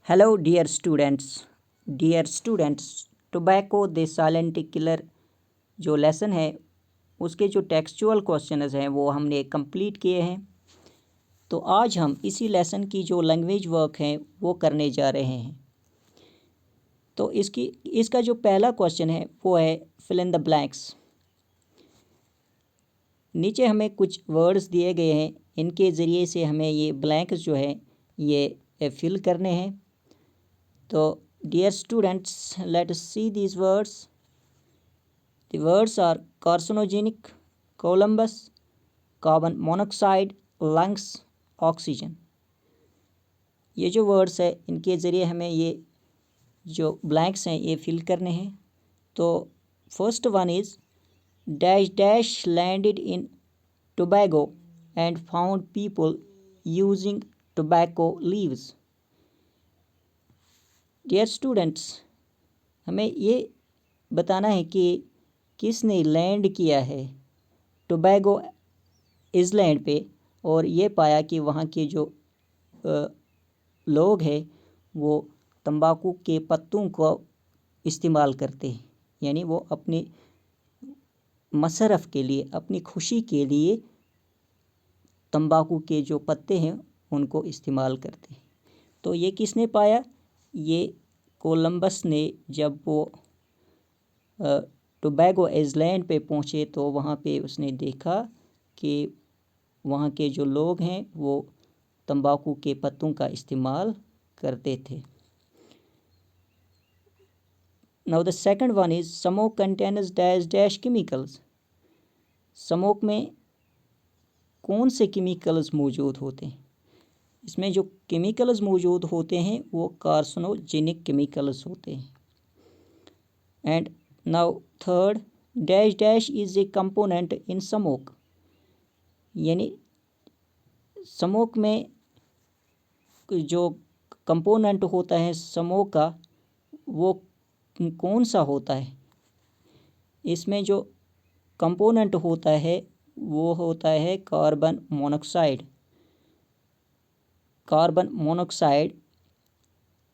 Hello dear students tobacco the silent killer जो lesson है उसके जो टेक्सचुअल क्वेश्चंस हैं वो हमने कंप्लीट किए हैं। तो आज हम इसी लेसन की जो लैंग्वेज वर्क हैं वो करने जा रहे हैं। तो इसका जो पहला क्वेश्चन है वो है फिल इन द ब्लैंक्स। नीचे हमें कुछ वर्ड्स दिए गए हैं, इनके ज़रिए से हमें ये ब्लैंक्स जो है ये फिल करने हैं। तो dear students, let us see these words. The words are carcinogenic, Columbus, carbon monoxide, lungs, oxygen. ये जो वर्ड्स है इनके ज़रिए हमें ये जो ब्लैंक्स हैं ये फिल करने हैं। तो first one is dash dash landed in Tobago and found people using tobacco leaves. Dear students, हमें ये बताना है कि किसने लैंड किया है टोबैगो आइलैंड पे और ये पाया कि वहाँ के जो लोग हैं वो तंबाकू के पत्तों को इस्तेमाल करते हैं, यानी वो अपने मसरफ़ के लिए, अपनी खुशी के लिए तंबाकू के जो पत्ते हैं उनको इस्तेमाल करते हैं। तो ये किसने पाया? ये कोलंबस ने जब वो टोबैगो आइलैंड पे पहुँचे तो वहाँ पे उसने देखा कि वहाँ के जो लोग हैं वो तंबाकू के पत्तों का इस्तेमाल करते थे। Now the second one is smoke contains dash dash chemicals. Smoke में कौन से केमिकल्स मौजूद होते हैं? इसमें जो केमिकल्स मौजूद होते हैं वो कार्सिनोजेनिक केमिकल्स होते हैं। And now third, dash dash is a component in smoke, यानी स्मोक में जो कंपोनेंट होता है स्मोक का वो कौन सा होता है? इसमें जो कंपोनेंट होता है वो होता है कार्बन मोनोक्साइड। कार्बन मोनोक्साइड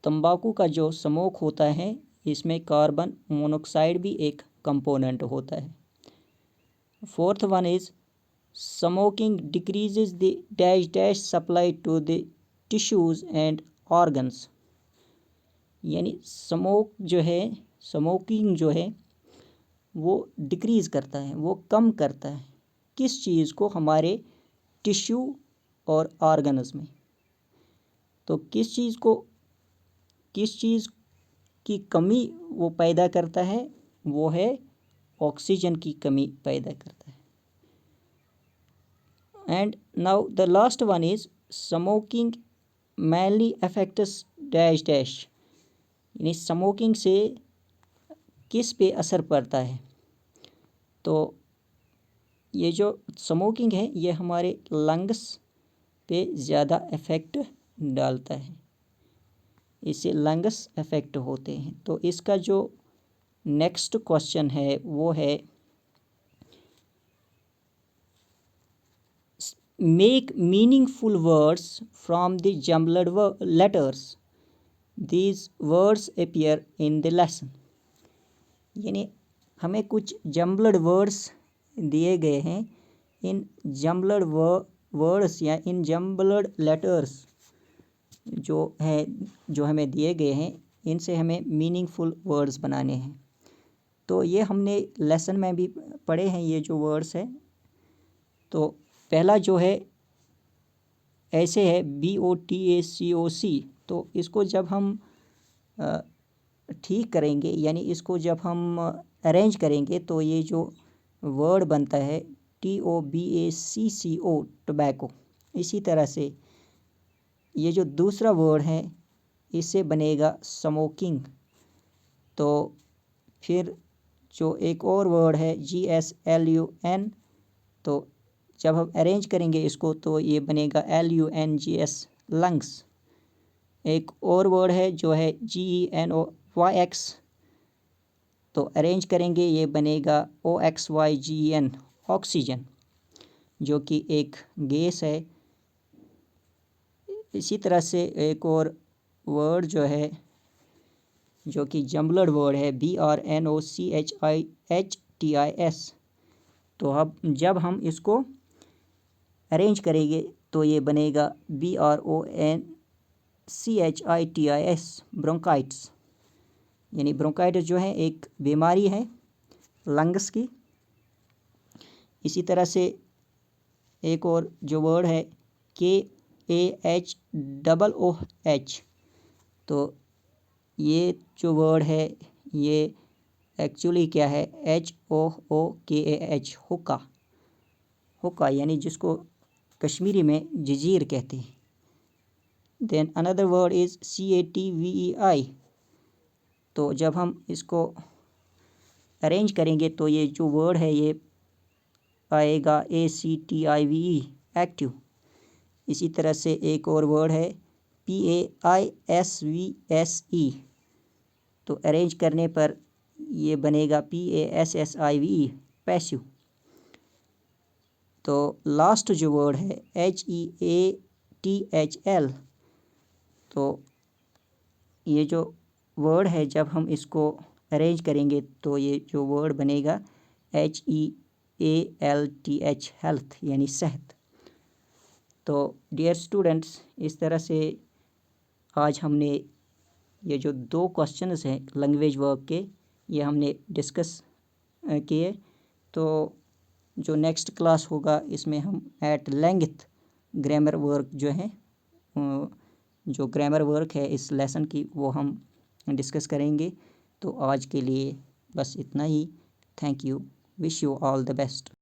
तंबाकू का जो स्मोक होता है इसमें कार्बन मोनोक्साइड भी एक कंपोनेंट होता है। Fourth one is smoking decreases the dash dash supply to the tissues and organs, यानी स्मोकिंग जो है वो डिक्रीज़ करता है, वो कम करता है किस चीज़ को? हमारे टिश्यू और ऑर्गन्स में। तो किस चीज़ की कमी वो पैदा करता है? वो है ऑक्सीजन की कमी पैदा करता है। And now the last one is smoking mainly affects dash dash, यानी स्मोकिंग से किस पे असर पड़ता है? तो ये जो स्मोकिंग है ये हमारे लंग्स पे ज़्यादा इफ़ेक्ट डालता है, इससे लंग्स इफ़ेक्ट होते हैं। तो इसका जो नेक्स्ट क्वेश्चन है वो है make meaningful words from the jumbled letters, these words appear in the lesson. यानी हमें कुछ जम्बल्ड वर्ड्स दिए गए हैं, इन जम्बल्ड वर्ड्स या इन जम्बल्ड लेटर्स जो हमें दिए गए हैं इनसे हमें मीनिंगफुल वर्ड्स बनाने हैं। तो ये हमने लेसन में भी पढ़े हैं ये जो वर्ड्स है। तो पहला जो है ऐसे है BOTACOC। तो इसको जब हम ठीक करेंगे, यानी इसको जब हम अरेंज करेंगे तो ये जो वर्ड बनता है TOBACCO टोबैको। इसी तरह से ये जो दूसरा वर्ड है इससे बनेगा स्मोकिंग। तो फिर जो एक और वर्ड है GSLUN, तो जब हम अरेंज करेंगे इसको तो ये बनेगा LUNGS लंग्स। एक और वर्ड है जो है GENOYX, तो अरेंज करेंगे ये बनेगा OXYGEN ऑक्सीजन, जो कि एक गैस है। इसी तरह से एक और वर्ड जो है, जो कि जम्बल्ड वर्ड है, BRNOCHIHTIS, तो अब जब हम इसको अरेंज करेंगे तो ये बनेगा BRONCHITIS, ब्रोंकाइट्स। यानी ब्रोंकाइटिस जो है एक बीमारी है लंग्स की। इसी तरह से एक और जो वर्ड है KAHOOH, तो ये जो वर्ड है ये एक्चुअली क्या है, HOOKAH, हुक्का, हुक्का, यानी जिसको कश्मीरी में जंजीर कहते हैं। Then another word is CATVEI, तो जब हम इसको अरेंज करेंगे तो ये जो वर्ड है ये आएगा ACTIVE, एक्टिव। इसी तरह से एक और वर्ड है PAISVSE, तो अरेंज करने पर ये बनेगा PASSIVE, पैसिव। तो लास्ट जो वर्ड है HEATHL, तो ये जो वर्ड है जब हम इसको अरेंज करेंगे तो ये जो वर्ड बनेगा HEALTH, हेल्थ, यानी सेहत। तो डियर स्टूडेंट्स, इस तरह से आज हमने ये जो 2 क्वेश्चंस हैं लैंग्वेज वर्क के, ये हमने डिस्कस किए। तो जो नेक्स्ट क्लास होगा इसमें हम एट लेंथ ग्रामर वर्क जो है, जो ग्रामर वर्क है इस लेसन की, वो हम डिस्कस करेंगे। तो आज के लिए बस इतना ही। Thank you, wish you all the best.